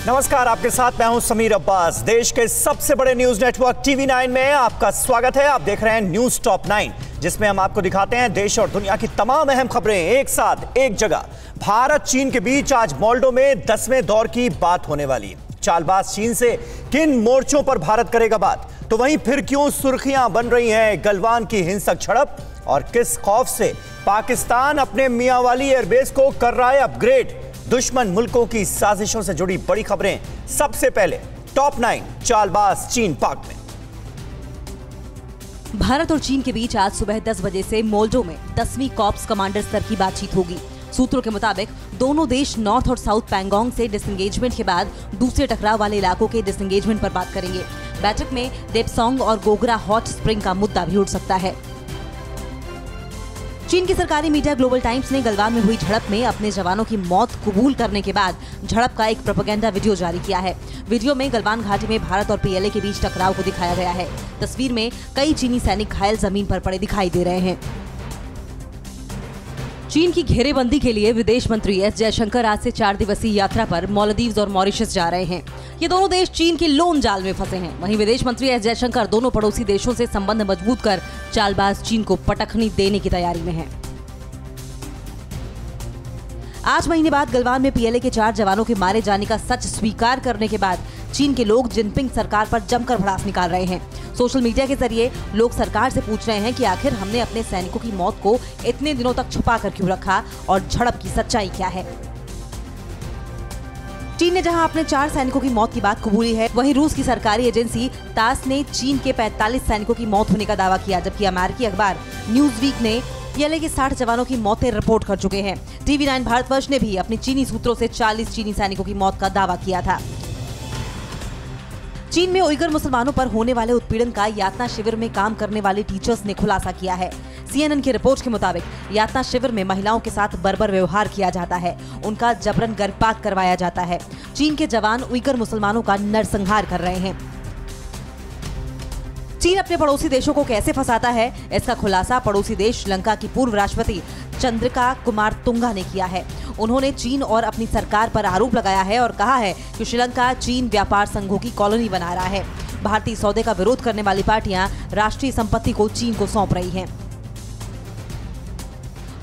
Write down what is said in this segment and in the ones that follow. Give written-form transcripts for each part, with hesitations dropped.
नमस्कार, आपके साथ मैं हूं समीर अब्बास। देश के सबसे बड़े न्यूज नेटवर्क टीवी 9 में आपका स्वागत है। आप देख रहे हैं न्यूज टॉप 9, जिसमें हम आपको दिखाते हैं देश और दुनिया की तमाम अहम खबरें एक साथ एक जगह। भारत चीन के बीच आज मोल्डो में 10वें दौर की बात होने वाली है। चालबाज चीन से किन मोर्चों पर भारत करेगा बात, तो वहीं फिर क्यों सुर्खियां बन रही हैं गलवान की हिंसक झड़प, और किस खौफ से पाकिस्तान अपने मियांवाली एयरबेस को कर रहा है अपग्रेड। दुश्मन मुल्कों की साजिशों से जुड़ी बड़ी खबरें सबसे पहले टॉप 9 चालबाज चीन पाक में। भारत और चीन के बीच आज सुबह 10 बजे से मोल्डो में 10वीं कॉर्प्स कमांडर स्तर की बातचीत होगी। सूत्रों के मुताबिक दोनों देश नॉर्थ और साउथ पैंगोंग से डिसएंगेजमेंट के बाद दूसरे टकराव वाले इलाकों के डिसएंगेजमेंट पर बात करेंगे। बैठक में डेप्सोंग और गोगरा हॉट स्प्रिंग का मुद्दा भी उठ सकता है। चीन की सरकारी मीडिया ग्लोबल टाइम्स ने गलवान में हुई झड़प में अपने जवानों की मौत कबूल करने के बाद झड़प का एक प्रोपेगेंडा वीडियो जारी किया है। वीडियो में गलवान घाटी में भारत और पीएलए के बीच टकराव को दिखाया गया है। तस्वीर में कई चीनी सैनिक घायल जमीन पर पड़े दिखाई दे रहे हैं। चीन की घेरेबंदी के लिए विदेश मंत्री एस जयशंकर आज से 4 दिवसीय यात्रा पर मालदीव्स और मॉरिशस जा रहे हैं। ये दोनों देश चीन की लोन जाल में फंसे हैं। वहीं विदेश मंत्री एस जयशंकर दोनों पड़ोसी देशों से संबंध मजबूत कर चालबाज चीन को पटखनी देने की तैयारी में हैं। 8 महीने बाद गलवान में पीएलए के 4 जवानों के मारे जाने का सच स्वीकार करने के बाद चीन के लोग जिनपिंग सरकार पर जमकर भड़ास निकाल रहे हैं। सोशल मीडिया के जरिए लोग सरकार से पूछ रहे हैं कि आखिर हमने अपने सैनिकों की मौत को इतने दिनों तक छुपा कर क्यों रखा और झड़प की सच्चाई क्या है। चीन ने जहां अपने 4 सैनिकों की मौत की बात कबूली है, वहीं रूस की सरकारी एजेंसी तास ने चीन के 45 सैनिकों की मौत होने का दावा किया, जबकि अमेरिकी अखबार न्यूज़वीक ने पीएलए के 60 जवानों की मौतें रिपोर्ट कर चुके हैं। टीवी 9 भारतवर्ष ने भी अपने चीनी सूत्रों से 40 चीनी सैनिकों की मौत का दावा किया था। चीन में उइगर मुसलमानों पर होने वाले उत्पीड़न का यातना शिविर में काम करने वाले टीचर्स ने खुलासा किया है। CNN की रिपोर्ट के मुताबिक यातना शिविर में महिलाओं के साथ बर्बर व्यवहार किया जाता है, उनका जबरन गर्भपात करवाया जाता है। चीन के जवान उइगर मुसलमानों का नरसंहार कर रहे हैं। चीन अपने पड़ोसी देशों को कैसे फंसाता है, इसका खुलासा पड़ोसी देश श्रीलंका की पूर्व राष्ट्रपति चंद्रिका कुमार तुंगा ने किया है। उन्होंने चीन और अपनी सरकार पर आरोप लगाया है और कहा है कि श्रीलंका चीन व्यापार संघों की कॉलोनी बना रहा है। भारतीय सौदे का विरोध करने वाली पार्टियां राष्ट्रीय संपत्ति को चीन को सौंप रही हैं।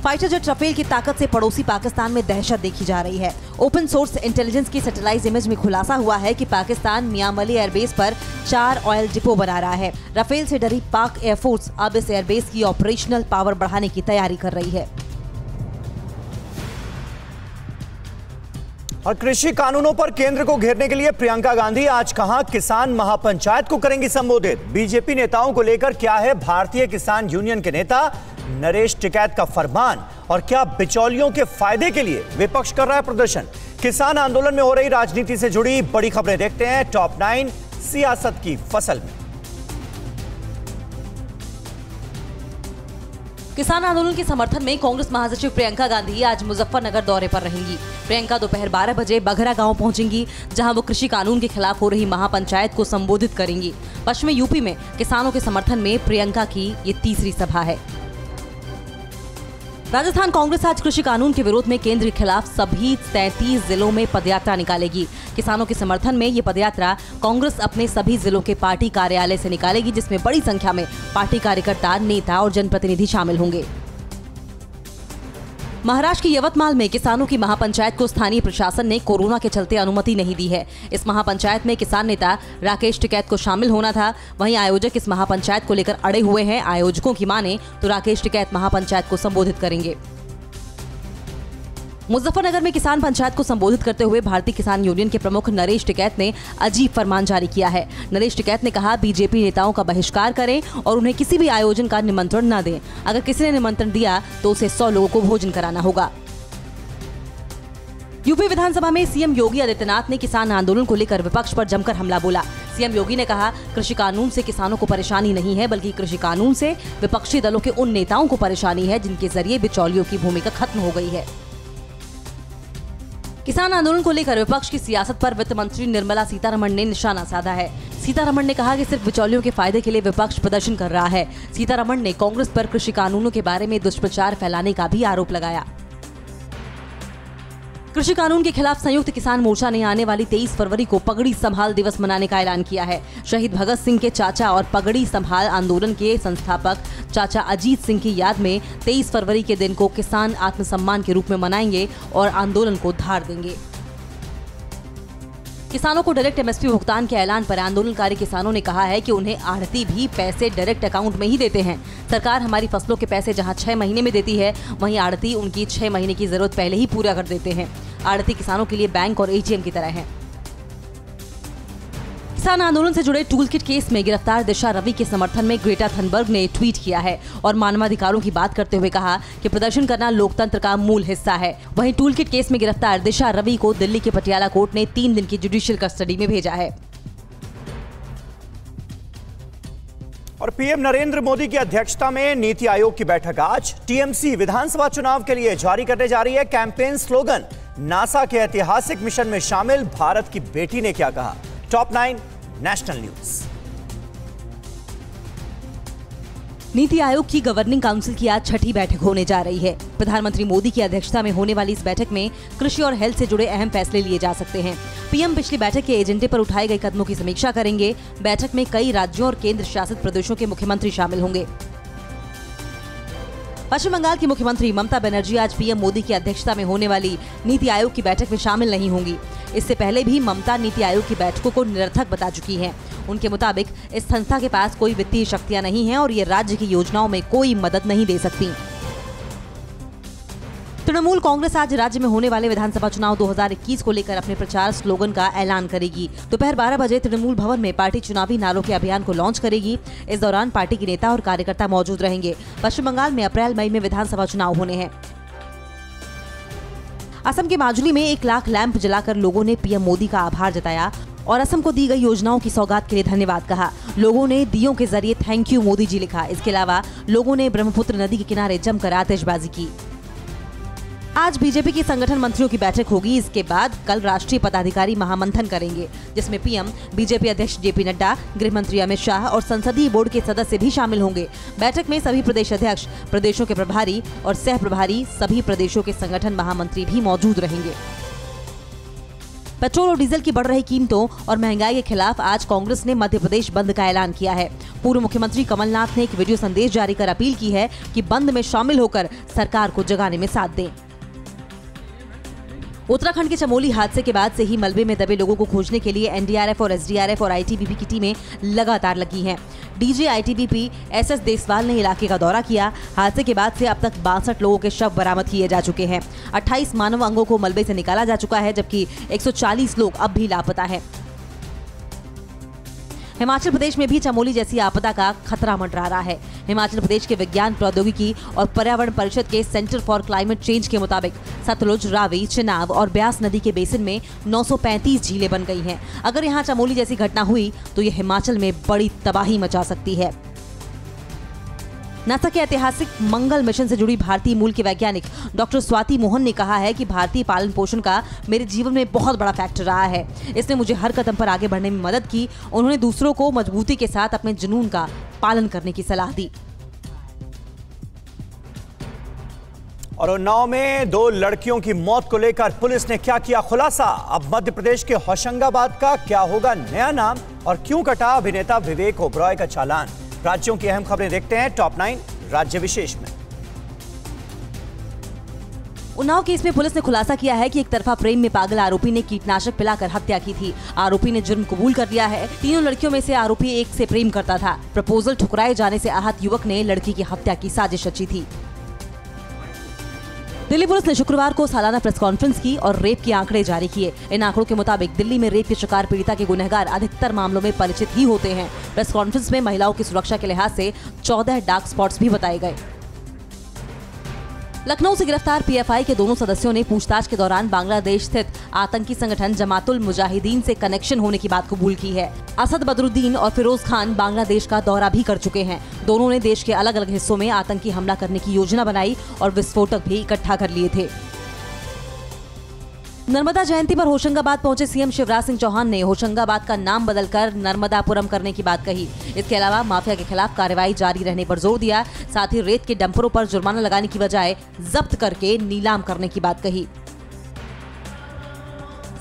फाइटर जेट राफेल की ताकत से पड़ोसी पाकिस्तान में दहशत देखी जा रही है। ओपन सोर्स इंटेलिजेंस की सैटेलाइट इमेज में खुलासा हुआ है कि पाकिस्तान मियांवाली एयरबेस पर 4 ऑयल डिपो बना रहा है। राफेल से डरी पाक एयरफोर्स अब इस एयरबेस की ऑपरेशनल पावर बढ़ाने की तैयारी कर रही है। और कृषि कानूनों पर केंद्र को घेरने के लिए प्रियंका गांधी आज कहां किसान महापंचायत को करेंगी संबोधित। बीजेपी नेताओं को लेकर क्या है भारतीय किसान यूनियन के नेता नरेश टिकैत का फरमान, और क्या बिचौलियों के फायदे के लिए विपक्ष कर रहा है प्रदर्शन। किसान आंदोलन में हो रही राजनीति से जुड़ी बड़ी खबरें देखते हैं टॉप 9 सियासत की फसल में। किसान आंदोलन के समर्थन में कांग्रेस महासचिव प्रियंका गांधी आज मुजफ्फरनगर दौरे पर रहेंगी। प्रियंका दोपहर 12 बजे बघरा गांव पहुंचेंगी, जहां वो कृषि कानून के खिलाफ हो रही महापंचायत को संबोधित करेंगी। पश्चिमी यूपी में किसानों के समर्थन में प्रियंका की ये तीसरी सभा है। राजस्थान कांग्रेस आज कृषि कानून के विरोध में केंद्र के खिलाफ सभी 33 जिलों में पदयात्रा निकालेगी। किसानों के समर्थन में ये पदयात्रा कांग्रेस अपने सभी जिलों के पार्टी कार्यालय से निकालेगी, जिसमें बड़ी संख्या में पार्टी कार्यकर्ता, नेता और जनप्रतिनिधि शामिल होंगे। महाराष्ट्र के यवतमाल में किसानों की महापंचायत को स्थानीय प्रशासन ने कोरोना के चलते अनुमति नहीं दी है। इस महापंचायत में किसान नेता राकेश टिकैत को शामिल होना था, वहीं आयोजक इस महापंचायत को लेकर अड़े हुए हैं। आयोजकों की माने तो राकेश टिकैत महापंचायत को संबोधित करेंगे। मुजफ्फरनगर में किसान पंचायत को संबोधित करते हुए भारतीय किसान यूनियन के प्रमुख नरेश टिकैत ने अजीब फरमान जारी किया है। नरेश टिकैत ने कहा, बीजेपी नेताओं का बहिष्कार करें और उन्हें किसी भी आयोजन का निमंत्रण न दें। अगर किसी ने निमंत्रण दिया तो उसे 100 लोगों को भोजन कराना होगा। यूपी विधानसभा में सीएम योगी आदित्यनाथ ने किसान आंदोलन को लेकर विपक्ष पर जमकर हमला बोला। सीएम योगी ने कहा, कृषि कानून से किसानों को परेशानी नहीं है, बल्कि कृषि कानून से विपक्षी दलों के उन नेताओं को परेशानी है जिनके जरिए बिचौलियों की भूमिका खत्म हो गई है। किसान आंदोलन को लेकर विपक्ष की सियासत पर वित्त मंत्री निर्मला सीतारमण ने निशाना साधा है। सीतारमण ने कहा कि सिर्फ बिचौलियों के फायदे के लिए विपक्ष प्रदर्शन कर रहा है। सीतारमण ने कांग्रेस पर कृषि कानूनों के बारे में दुष्प्रचार फैलाने का भी आरोप लगाया। कृषि कानून के खिलाफ संयुक्त किसान मोर्चा ने आने वाली 23 फरवरी को पगड़ी संभाल दिवस मनाने का ऐलान किया है। शहीद भगत सिंह के चाचा और पगड़ी संभाल आंदोलन के संस्थापक चाचा अजीत सिंह की याद में 23 फरवरी के दिन को किसान आत्मसम्मान के रूप में मनाएंगे और आंदोलन को धार देंगे। किसानों को डायरेक्ट एमएसपी भुगतान के ऐलान पर आंदोलनकारी किसानों ने कहा है कि उन्हें आढ़ती भी पैसे डायरेक्ट अकाउंट में ही देते हैं। सरकार हमारी फसलों के पैसे जहां 6 महीने में देती है, वहीं आढ़ती उनकी 6 महीने की जरूरत पहले ही पूरा कर देते हैं। आढ़ती किसानों के लिए बैंक और एटीएम की तरह है। किसान आंदोलन से जुड़े टूल किट केस में गिरफ्तार दिशा रवि के समर्थन में ग्रेटा थनबर्ग ने ट्वीट किया है और मानवाधिकारों की बात करते हुए कहा कि प्रदर्शन करना लोकतंत्र का मूल हिस्सा है। वहीं टूल किट केस में गिरफ्तार दिशा रवि को दिल्ली के पटियाला कोर्ट ने 3 दिन की जुडिशियल कस्टडी में भेजा है। और पीएम नरेंद्र मोदी की अध्यक्षता में नीति आयोग की बैठक आज। टीएमसी विधानसभा चुनाव के लिए जारी करने जा रही है कैंपेन स्लोगन। नासा के ऐतिहासिक मिशन में शामिल भारत की बेटी ने क्या कहा। Top 9 national news. NITI Aayog की गवर्निंग काउंसिल की आज 6ठी बैठक होने जा रही है। प्रधानमंत्री मोदी की अध्यक्षता में होने वाली इस बैठक में कृषि और हेल्थ से जुड़े अहम फैसले लिए जा सकते हैं। पीएम पिछली बैठक के एजेंडे पर उठाए गए कदमों की समीक्षा करेंगे। बैठक में कई राज्यों और केंद्र शासित प्रदेशों के मुख्यमंत्री शामिल होंगे। पश्चिम बंगाल की मुख्यमंत्री ममता बनर्जी आज पीएम मोदी की अध्यक्षता में होने वाली नीति आयोग की बैठक में शामिल नहीं होंगी। इससे पहले भी ममता नीति आयोग की बैठकों को निरर्थक बता चुकी हैं। उनके मुताबिक इस संस्था के पास कोई वित्तीय शक्तियां नहीं हैं और ये राज्य की योजनाओं में कोई मदद नहीं दे सकती। तृणमूल कांग्रेस आज राज्य में होने वाले विधानसभा चुनाव 2021 को लेकर अपने प्रचार स्लोगन का ऐलान करेगी। दोपहर 12 बजे तृणमूल भवन में पार्टी चुनावी नारों के अभियान को लॉन्च करेगी। इस दौरान पार्टी के नेता और कार्यकर्ता मौजूद रहेंगे। पश्चिम बंगाल में अप्रैल मई में विधानसभा चुनाव होने हैं। असम के माजुली में 1 लाख लैंप जलाकर लोगों ने पीएम मोदी का आभार जताया और असम को दी गई योजनाओं की सौगात के लिए धन्यवाद कहा। लोगों ने दियों के जरिए थैंक यू मोदी जी लिखा। इसके अलावा लोगों ने ब्रह्मपुत्र नदी के किनारे जमकर आतिशबाजी की। आज बीजेपी की संगठन मंत्रियों की बैठक होगी। इसके बाद कल राष्ट्रीय पदाधिकारी महामंथन करेंगे, जिसमें पीएम, बीजेपी अध्यक्ष जेपी नड्डा, गृह मंत्री अमित शाह और संसदीय बोर्ड के सदस्य भी शामिल होंगे। बैठक में सभी प्रदेश अध्यक्ष, प्रदेशों के प्रभारी और सह प्रभारी, सभी प्रदेशों के संगठन महामंत्री भी मौजूद रहेंगे। पेट्रोल और डीजल की बढ़ रही कीमतों और महंगाई के खिलाफ आज कांग्रेस ने मध्य प्रदेश बंद का ऐलान किया है। पूर्व मुख्यमंत्री कमलनाथ ने एक वीडियो संदेश जारी कर अपील की है कि बंद में शामिल होकर सरकार को जगाने में साथ दें। उत्तराखंड के चमोली हादसे के बाद से ही मलबे में दबे लोगों को खोजने के लिए एनडीआरएफ और एसडीआरएफ और आईटीबीपी की टीमें लगातार लगी हैं। डीजी आईटीबीपी एसएस देसवाल ने इलाके का दौरा किया। हादसे के बाद से अब तक 62 लोगों के शव बरामद किए जा चुके हैं। 28 मानव अंगों को मलबे से निकाला जा चुका है, जबकि 140 लोग अब भी लापता हैं। हिमाचल प्रदेश में भी चमोली जैसी आपदा का खतरा मंडरा रहा है। हिमाचल प्रदेश के विज्ञान प्रौद्योगिकी और पर्यावरण परिषद के सेंटर फॉर क्लाइमेट चेंज के मुताबिक सतलुज, रावी, चिनाब और ब्यास नदी के बेसिन में 935 झीलें बन गई हैं। अगर यहाँ चमोली जैसी घटना हुई तो ये हिमाचल में बड़ी तबाही मचा सकती है। नासा के ऐतिहासिक मंगल मिशन से जुड़ी भारतीय मूल के वैज्ञानिक डॉक्टर स्वाति मोहन ने कहा है कि भारतीय पालन पोषण का मेरे जीवन में बहुत बड़ा फैक्टर रहा है। इसने मुझे हर कदम पर आगे बढ़ने में मदद की। उन्होंने दूसरों को मजबूती के साथ अपने जुनून का पालन करने की सलाह दी। और उन्नाव में 2 लड़कियों की मौत को लेकर पुलिस ने क्या किया खुलासा। अब मध्य प्रदेश के होशंगाबाद का क्या होगा नया नाम और क्यों कटा अभिनेता विवेक ओबरॉय का चालान। राज्यों की अहम खबरें देखते हैं टॉप 9 राज्य विशेष में। उन्नाव केस में पुलिस ने खुलासा किया है कि एक तरफा प्रेम में पागल आरोपी ने कीटनाशक पिलाकर हत्या की थी। आरोपी ने जुर्म कबूल कर लिया है। तीनों लड़कियों में से आरोपी एक से प्रेम करता था। प्रपोजल ठुकराए जाने से आहत युवक ने लड़की की हत्या की साजिश रची थी। दिल्ली पुलिस ने शुक्रवार को सालाना प्रेस कॉन्फ्रेंस की और रेप के आंकड़े जारी किए। इन आंकड़ों के मुताबिक दिल्ली में रेप के शिकार पीड़िता के गुनहगार अधिकतर मामलों में परिचित ही होते हैं। प्रेस कॉन्फ्रेंस में महिलाओं की सुरक्षा के लिहाज से 14 डार्क स्पॉट्स भी बताए गए। लखनऊ से गिरफ्तार पीएफआई के दोनों सदस्यों ने पूछताछ के दौरान बांग्लादेश स्थित आतंकी संगठन जमातुल मुजाहिदीन से कनेक्शन होने की बात कबूल की है। असद बदरुद्दीन और फिरोज खान बांग्लादेश का दौरा भी कर चुके हैं। दोनों ने देश के अलग अलग हिस्सों में आतंकी हमला करने की योजना बनाई और विस्फोटक भी इकट्ठा कर लिए थे। नर्मदा जयंती पर होशंगाबाद पहुंचे सीएम शिवराज सिंह चौहान ने होशंगाबाद का नाम बदलकर नर्मदापुरम करने की बात कही। इसके अलावा माफिया के खिलाफ कार्रवाई जारी रहने पर जोर दिया। साथ ही रेत के डंपरों पर जुर्माना लगाने की बजाय जब्त करके नीलाम करने की बात कही।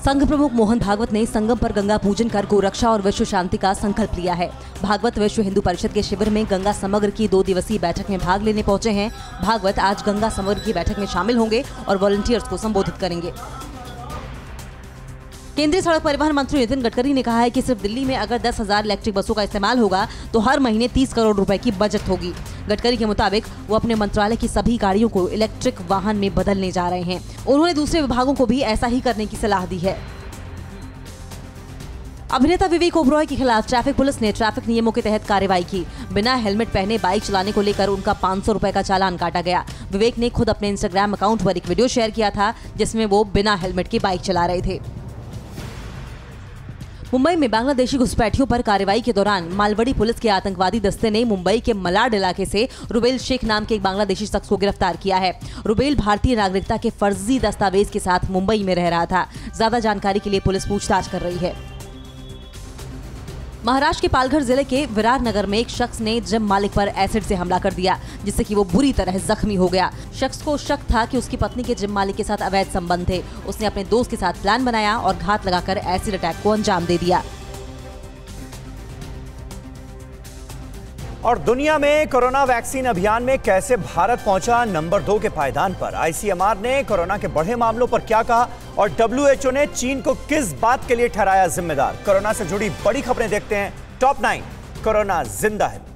संघ प्रमुख मोहन भागवत ने संगम पर गंगा पूजन कर गोरक्षा और विश्व शांति का संकल्प लिया है। भागवत विश्व हिंदू परिषद के शिविर में गंगा समग्र की 2 दिवसीय बैठक में भाग लेने पहुंचे हैं। भागवत आज गंगा समग्र की बैठक में शामिल होंगे और वॉलंटियर्स को संबोधित करेंगे। केंद्रीय सड़क परिवहन मंत्री नितिन गडकरी ने कहा है कि सिर्फ दिल्ली में अगर 10,000 इलेक्ट्रिक बसों का इस्तेमाल होगा तो हर महीने 30 करोड़ रुपए की बचत होगी। गडकरी के मुताबिक वो अपने मंत्रालय की सभी गाड़ियों को इलेक्ट्रिक वाहन में बदलने जा रहे हैं। उन्होंने दूसरे विभागों को भी ऐसा ही करने की सलाह दी है। अभिनेता विवेक ओबरॉय के खिलाफ ट्रैफिक पुलिस ने ट्रैफिक नियमों के तहत कार्रवाई की। बिना हेलमेट पहने बाइक चलाने को लेकर उनका 500 रुपए का चालान काटा गया। विवेक ने खुद अपने इंस्टाग्राम अकाउंट पर एक वीडियो शेयर किया था जिसमें वो बिना हेलमेट के बाइक चला रहे थे। मुंबई में बांग्लादेशी घुसपैठियों पर कार्रवाई के दौरान मालवड़ी पुलिस के आतंकवादी दस्ते ने मुंबई के मलाड इलाके से रुबेल शेख नाम के एक बांग्लादेशी शख्स को गिरफ्तार किया है। रुबेल भारतीय नागरिकता के फर्जी दस्तावेज के साथ मुंबई में रह रहा था। ज्यादा जानकारी के लिए पुलिस पूछताछ कर रही है। महाराष्ट्र के पालघर जिले के विरार नगर में एक शख्स ने जिम मालिक पर एसिड से हमला कर दिया जिससे कि वो बुरी तरह जख्मी हो गया। शख्स को शक था कि उसकी पत्नी के जिम मालिक के साथ अवैध संबंध थे। उसने अपने दोस्त के साथ प्लान बनाया और घात लगाकर एसिड अटैक को अंजाम दे दिया। और दुनिया में कोरोना वैक्सीन अभियान में कैसे भारत पहुंचा नंबर 2 के पायदान पर। आईसीएमआर ने कोरोना के बढ़े मामलों पर क्या कहा और डब्ल्यूएचओ ने चीन को किस बात के लिए ठहराया जिम्मेदार। कोरोना से जुड़ी बड़ी खबरें देखते हैं टॉप 9 कोरोना जिंदा है।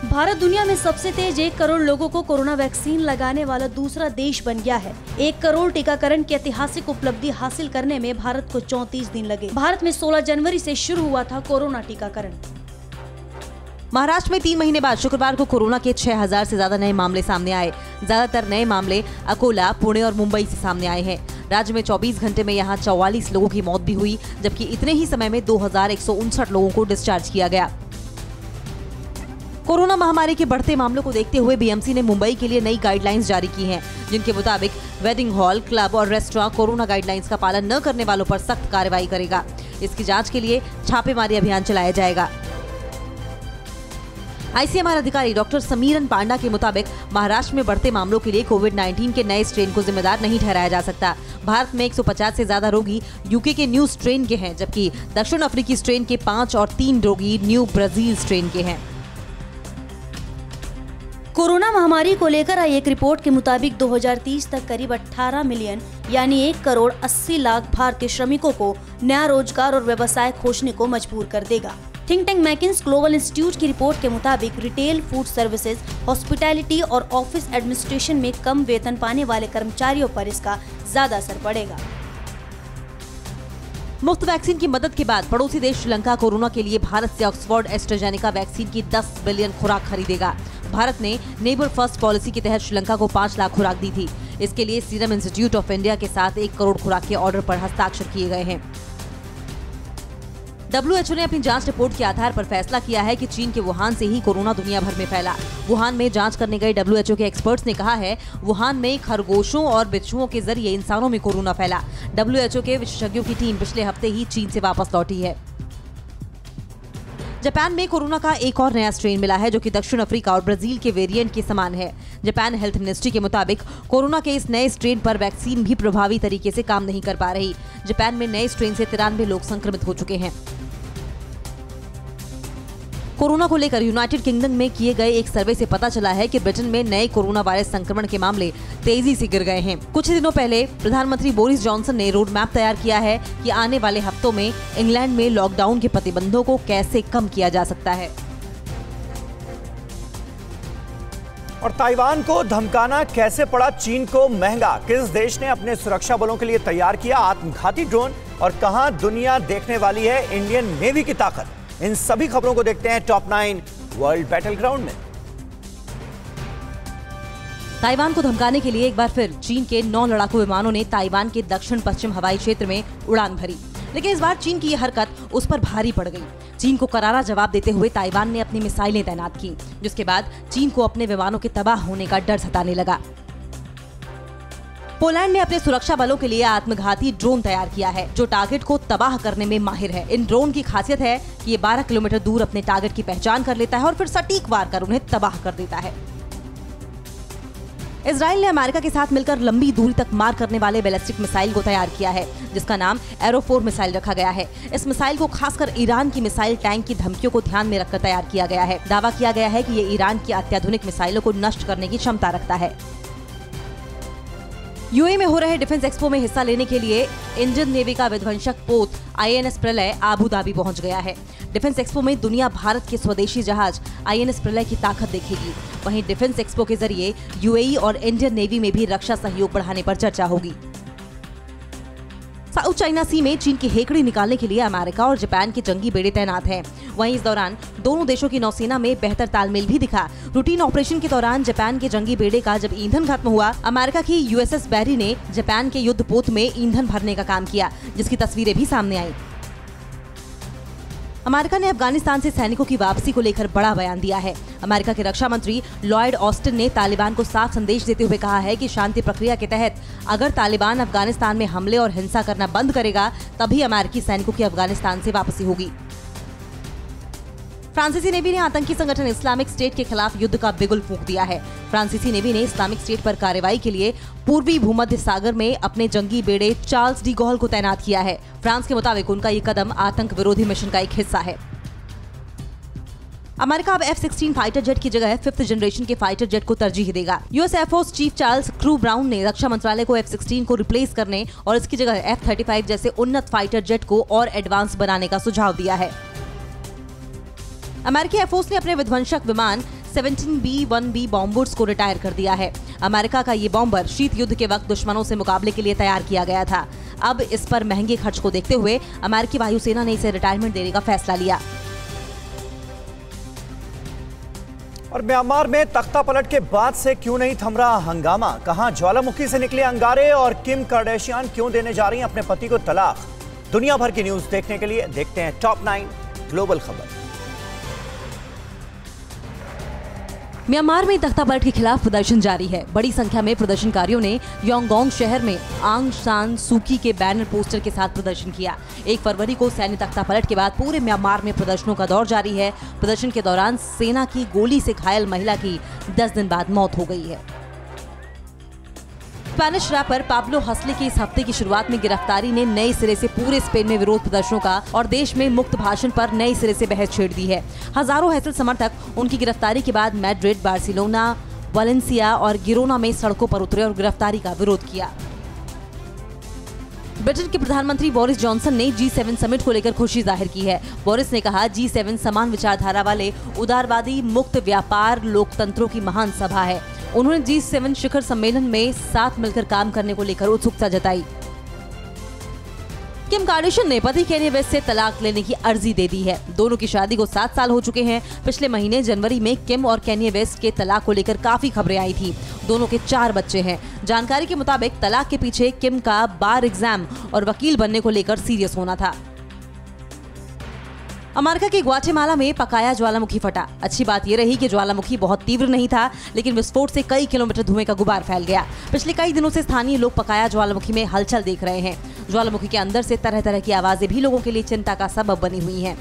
भारत दुनिया में सबसे तेज 1 करोड़ लोगों को कोरोना वैक्सीन लगाने वाला दूसरा देश बन गया है। 1 करोड़ टीकाकरण की ऐतिहासिक उपलब्धि हासिल करने में भारत को 34 दिन लगे। भारत में 16 जनवरी से शुरू हुआ था कोरोना टीकाकरण। महाराष्ट्र में 3 महीने बाद शुक्रवार को कोरोना के 6,000 से ज्यादा नए मामले सामने आए। ज्यादातर नए मामले अकोला, पुणे और मुंबई से सामने आए हैं। राज्य में 24 घंटे में यहां 44 लोगों की मौत भी हुई, जबकि इतने ही समय में 2,159 लोगों को डिस्चार्ज किया गया। कोरोना महामारी के बढ़ते मामलों को देखते हुए बीएमसी ने मुंबई के लिए नई गाइडलाइंस जारी की हैं, जिनके मुताबिक वेडिंग हॉल, क्लब और रेस्टोरेंट कोरोना गाइडलाइंस का पालन न करने वालों पर सख्त कार्रवाई करेगा। इसकी जांच के लिए छापेमारी अभियान चलाया जाएगा। आईसीएमआर अधिकारी डॉक्टर समीरन पांडा के मुताबिक महाराष्ट्र में बढ़ते मामलों के लिए कोविड-19 के नए स्ट्रेन को जिम्मेदार नहीं ठहराया जा सकता। भारत में 150 से ज्यादा रोगी यूके के न्यू स्ट्रेन के हैं, जबकि दक्षिण अफ्रीकी स्ट्रेन के 5 और 3 रोगी न्यू ब्राजील स्ट्रेन के हैं। कोरोना महामारी को लेकर आई एक रिपोर्ट के मुताबिक 2030 तक करीब 18 मिलियन यानी 1 करोड़ 80 लाख भारतीय श्रमिकों को नया रोजगार और व्यवसाय खोजने को मजबूर कर देगा। थिंक टैंक मैकिन्स ग्लोबल इंस्टीट्यूट की रिपोर्ट के मुताबिक रिटेल, फूड सर्विसेज, हॉस्पिटैलिटी और ऑफिस एडमिनिस्ट्रेशन में कम वेतन पाने वाले कर्मचारियों पर इसका ज्यादा असर पड़ेगा। मुफ्त वैक्सीन की मदद के बाद पड़ोसी देश श्रीलंका कोरोना के लिए भारत से ऑक्सफोर्ड एस्ट्राजेनेका वैक्सीन की 10 बिलियन खुराक खरीदेगा। भारत ने नेबर फर्स्ट पॉलिसी के तहत श्रीलंका को 5 लाख खुराक दी थी। इसके लिए सीरम इंस्टीट्यूट ऑफ इंडिया के साथ 1 करोड़ खुराक के ऑर्डर पर हस्ताक्षर किए गए हैं। डब्ल्यूएचओ ने अपनी जांच रिपोर्ट के आधार पर फैसला किया है कि चीन के वुहान से ही कोरोना दुनिया भर में फैला। वुहान में जांच करने गए डब्ल्यूएचओ के एक्सपर्ट्स ने कहा है वुहान में खरगोशों और बिच्छुओं के जरिए इंसानों में कोरोना फैला। डब्ल्यूएचओ के विशेषज्ञों की टीम पिछले हफ्ते ही चीन से वापस लौटी है। जापान में कोरोना का एक और नया स्ट्रेन मिला है जो कि दक्षिण अफ्रीका और ब्राजील के वेरिएंट के समान है। जापान हेल्थ मिनिस्ट्री के मुताबिक कोरोना के इस नए स्ट्रेन पर वैक्सीन भी प्रभावी तरीके से काम नहीं कर पा रही। जापान में नए स्ट्रेन से 93 लोग संक्रमित हो चुके हैं। कोरोना को लेकर यूनाइटेड किंगडम में किए गए एक सर्वे से पता चला है कि ब्रिटेन में नए कोरोना वायरस संक्रमण के मामले तेजी से गिर गए हैं। कुछ दिनों पहले प्रधानमंत्री बोरिस जॉनसन ने रोड मैप तैयार किया है कि आने वाले हफ्तों में इंग्लैंड में लॉकडाउन के प्रतिबंधों को कैसे कम किया जा सकता है। और ताइवान को धमकाना कैसे पड़ा चीन को महंगा। किस देश ने अपने सुरक्षा बलों के लिए तैयार किया आत्मघाती ड्रोन और कहां दुनिया देखने वाली है इंडियन नेवी की ताकत। इन सभी खबरों को देखते हैं टॉप 9 वर्ल्ड बैटल ग्राउंड में। ताइवान को धमकाने के लिए एक बार फिर चीन के 9 लड़ाकू विमानों ने ताइवान के दक्षिण पश्चिम हवाई क्षेत्र में उड़ान भरी, लेकिन इस बार चीन की यह हरकत उस पर भारी पड़ गई। चीन को करारा जवाब देते हुए ताइवान ने अपनी मिसाइलें तैनात की, जिसके बाद चीन को अपने विमानों के तबाह होने का डर सताने लगा। पोलैंड ने अपने सुरक्षा बलों के लिए आत्मघाती ड्रोन तैयार किया है जो टारगेट को तबाह करने में माहिर है। इन ड्रोन की खासियत है कि ये 12 किलोमीटर दूर अपने टारगेट की पहचान कर लेता है और फिर सटीक वार कर उन्हें तबाह कर देता है। इजराइल ने अमेरिका के साथ मिलकर लंबी दूरी तक मार करने वाले बैलिस्टिक मिसाइल को तैयार किया है, जिसका नाम एरो 4 मिसाइल रखा गया है। इस मिसाइल को खासकर ईरान की मिसाइल टैंक की धमकियों को ध्यान में रखकर तैयार किया गया है। दावा किया गया है कि ये ईरान की अत्याधुनिक मिसाइलों को नष्ट करने की क्षमता रखता है। यूएई में हो रहे डिफेंस एक्सपो में हिस्सा लेने के लिए इंडियन नेवी का विध्वंसक पोत INS प्रलय आबू धाबी पहुंच गया है। डिफेंस एक्सपो में दुनिया भारत के स्वदेशी जहाज INS प्रलय की ताकत देखेगी। वहीं डिफेंस एक्सपो के जरिए यूएई और इंडियन नेवी में भी रक्षा सहयोग बढ़ाने पर चर्चा होगी। साउथ चाइना सी में चीन की हेकड़ी निकालने के लिए अमेरिका और जापान के जंगी बेड़े तैनात हैं। वहीं इस दौरान दोनों देशों की नौसेना में बेहतर तालमेल भी दिखा। रूटीन ऑपरेशन के दौरान जापान के जंगी बेड़े का जब ईंधन खत्म हुआ, अमेरिका की USS बैरी ने जापान के युद्ध पोत में ईंधन भरने का काम किया, जिसकी तस्वीरें भी सामने आई। अमेरिका ने अफगानिस्तान से सैनिकों की वापसी को लेकर बड़ा बयान दिया है। अमेरिका के रक्षा मंत्री लॉयड ऑस्टिन ने तालिबान को साफ संदेश देते हुए कहा है कि शांति प्रक्रिया के तहत अगर तालिबान अफगानिस्तान में हमले और हिंसा करना बंद करेगा, तभी अमेरिकी सैनिकों की अफगानिस्तान से वापसी होगी। फ्रांसीसी नेवी ने आतंकी संगठन इस्लामिक स्टेट के खिलाफ युद्ध का बिगुल फूंक दिया है। फ्रांसीसी नेवी ने इस्लामिक स्टेट पर कार्रवाई के लिए पूर्वी भूमध्य सागर में अपने जंगी बेड़े चार्ल्स डी गॉल को तैनात किया है। फ्रांस के मुताबिक उनका ये कदम आतंक विरोधी मिशन का एक हिस्सा है। अमेरिका अब F-16 फाइटर जेट की जगह 5th जनरेशन के फाइटर जेट को तरजीह देगा। US air force chief Charles crew brown ने रक्षा मंत्रालय को F-16 को रिप्लेस करने और इसकी जगह F-35 जैसे उन्नत फाइटर जेट को और एडवांस बनाने का सुझाव दिया है। अमेरिकी एयरफोर्स ने अपने विध्वंसक विमान 17B-1B बॉम्बर्स को रिटायर कर दिया है। अमेरिका का ये बॉम्बर शीत युद्ध के वक्त दुश्मनों से मुकाबले के लिए तैयार किया गया था। अब इस पर महंगे खर्च को देखते हुए अमेरिकी वायुसेना ने इसे रिटायरमेंट देने का फैसला लिया। और म्यांमार में तख्ता पलट के बाद से क्यों नहीं थम रहा हंगामा? कहां ज्वालामुखी से निकले अंगारे और किम कार्दाशियान क्यों देने जा रही हैं अपने पति को तलाक? दुनिया भर की न्यूज देखने के लिए देखते हैं टॉप 9 ग्लोबल खबर। म्यांमार में तख्तापलट के खिलाफ प्रदर्शन जारी है। बड़ी संख्या में प्रदर्शनकारियों ने यांगोंग शहर में आंग सान सूकी के बैनर पोस्टर के साथ प्रदर्शन किया। 1 फरवरी को सैन्य तख्तापलट के बाद पूरे म्यांमार में प्रदर्शनों का दौर जारी है। प्रदर्शन के दौरान सेना की गोली से घायल महिला की 10 दिन बाद मौत हो गई है। स्पेनिश रैपर पाब्लो हसले की इस हफ्ते की शुरुआत में गिरफ्तारी ने नए सिरे से पूरे स्पेन में विरोध प्रदर्शनों का और देश में मुक्त भाषण पर नए सिरे से बहस छेड़ दी है। हजारों हैसल समर्थक उनकी गिरफ्तारी के बाद मैड्रिड, बार्सिलोना, वालेंसिया और गिरोना में सड़कों पर उतरे और गिरफ्तारी का विरोध किया। ब्रिटेन के प्रधानमंत्री बोरिस जॉनसन ने G7 समिट को लेकर खुशी जाहिर की है। बोरिस ने कहा, G7 समान विचारधारा वाले उदारवादी मुक्त व्यापार लोकतंत्रों की महान सभा है। उन्होंने G7 शिखर सम्मेलन में साथ मिलकर काम करने को लेकर उत्सुकता जताई। किम कार्दाशियन ने पति कैन्ये वेस्ट से तलाक लेने की अर्जी दे दी है। दोनों की शादी को 7 साल हो चुके हैं। पिछले महीने जनवरी में किम और कैन्ये वेस्ट के तलाक को लेकर काफी खबरें आई थी। दोनों के 4 बच्चे हैं। जानकारी के मुताबिक तलाक के पीछे किम का बार एग्जाम और वकील बनने को लेकर सीरियस होना था। अमेरिका के ग्वाटेमाला में पकाया ज्वालामुखी फटा। अच्छी बात ये रही कि ज्वालामुखी बहुत तीव्र नहीं था, लेकिन विस्फोट से कई किलोमीटर धुएं का गुबार फैल गया। पिछले कई दिनों से स्थानीय लोग पकाया ज्वालामुखी में हलचल देख रहे हैं। ज्वालामुखी के अंदर से तरह तरह की आवाजें भी लोगों के लिए चिंता का सबब बनी हुई हैं।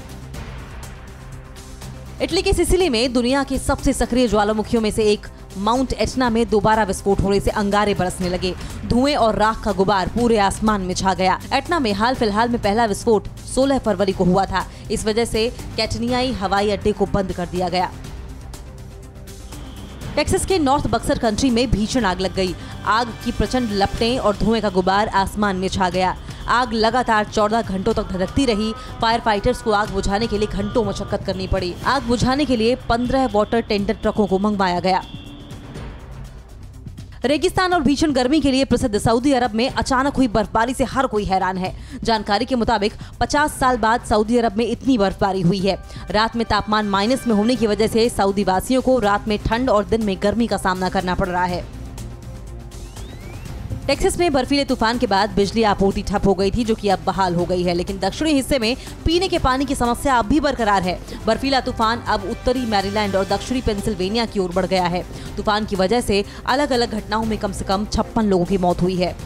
इटली के सिसिली में दुनिया के सबसे सक्रिय ज्वालामुखियों में से एक माउंट एटना में दोबारा विस्फोट होने से अंगारे बरसने लगे। धुएं और राख का गुबार पूरे आसमान में छा गया। एटना में हाल फिलहाल में पहला विस्फोट 16 फरवरी को हुआ था। इस वजह से कैटनियाई हवाई अड्डे को बंद कर दिया गया। टेक्सास के नॉर्थ बक्सर कंट्री में भीषण आग लग गई। आग की प्रचंड लपटें और धुएं का गुबार आसमान में छा गया। आग लगातार 14 घंटों तक धधकती रही। फायर फाइटर्स को आग बुझाने के लिए घंटों मशक्कत करनी पड़ी। आग बुझाने के लिए 15 वाटर टेंडर ट्रकों को मंगवाया गया। रेगिस्तान और भीषण गर्मी के लिए प्रसिद्ध सऊदी अरब में अचानक हुई बर्फबारी से हर कोई हैरान है। जानकारी के मुताबिक 50 साल बाद सऊदी अरब में इतनी बर्फबारी हुई है। रात में तापमान माइनस में होने की वजह से सऊदी वासियों को रात में ठंड और दिन में गर्मी का सामना करना पड़ रहा है। टेक्सास में बर्फीले तूफान के बाद बिजली आपूर्ति ठप हो गई थी, जो कि अब बहाल हो गई है, लेकिन दक्षिणी हिस्से में पीने के पानी की समस्या अब भी बरकरार है। बर्फीला तूफान अब उत्तरी मैरीलैंड और दक्षिणी पेंसिल्वेनिया की ओर बढ़ गया है। तूफान की वजह से अलग अलग घटनाओं में कम से कम 56 लोगों की मौत हुई है।